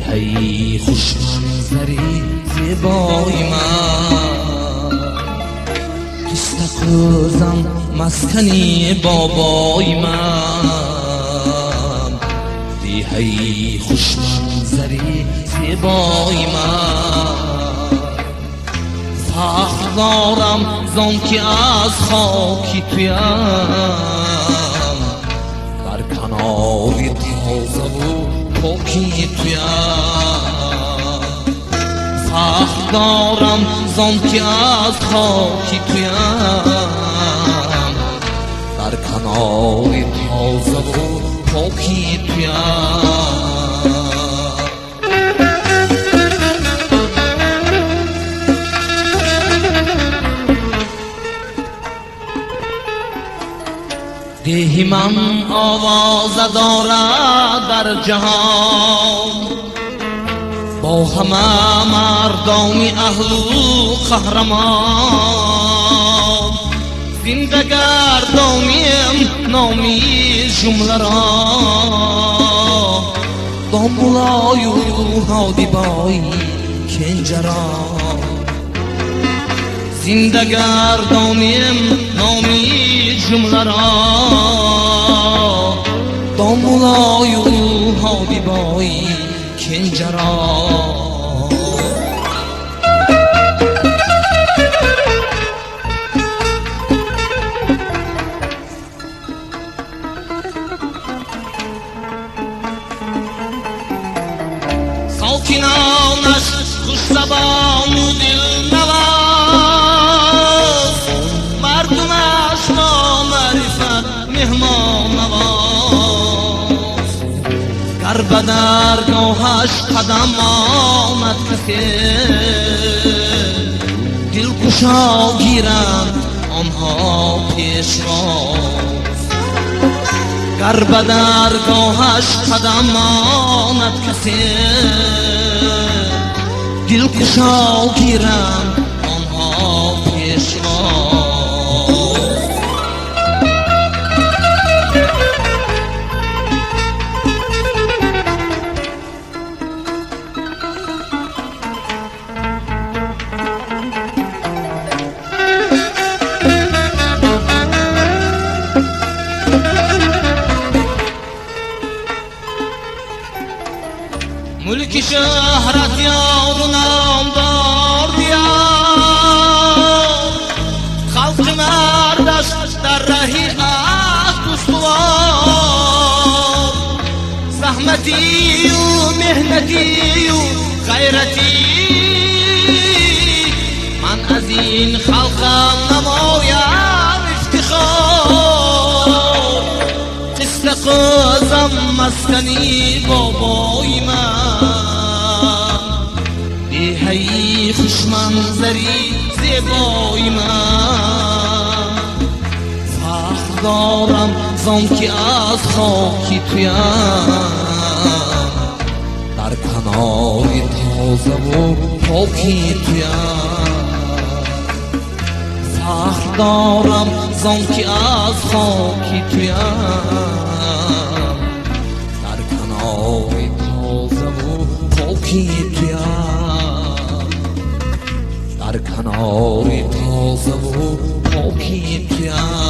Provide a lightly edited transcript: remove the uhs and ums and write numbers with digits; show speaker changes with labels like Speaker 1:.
Speaker 1: هی خوش منظری زیبای من استخوزم مسکنی بابای من هی خوش منظری زیبای من فخر دارم زان که از خاکی تویم در کناری تازه و پاکی تویم فخر دارم زان که از خاکی تویم در کناری تازه و پاکی تویم دیهی من آواز دارد در جهان با همه مردمی اهل و قهرمان زنده گردانیم نامی جمله را دامبولای و هادی بای کنجرا زنده گردانیم نامی جمله را دامبولای و هادی بای کنجرا ساکنانش خوش زبان و دلنواز مردمش با معرفت مهمان نواز گر به درگاهش قدم آمد کسی دلگشا گیرند آنها پیشواز گر به درگاهش قدم آمد کسی دلگشا گیرند آنها پیشواز ملک شهرت یار و نامدار بیار خلق مردش در رهی عهد استوار زحمتی و مهنتی و غیرتی من از این خلقم نمایم افتخار استقازم مسکنی بابای من هی خوش منظری زیبای من فخر دارم زان که از خاکی تویم در کناری تازه و پاکی تویم فخر دارم زان که از خاکی تویم در کناری تازه و پاکی تویم در کناری تازه و پاکی تویم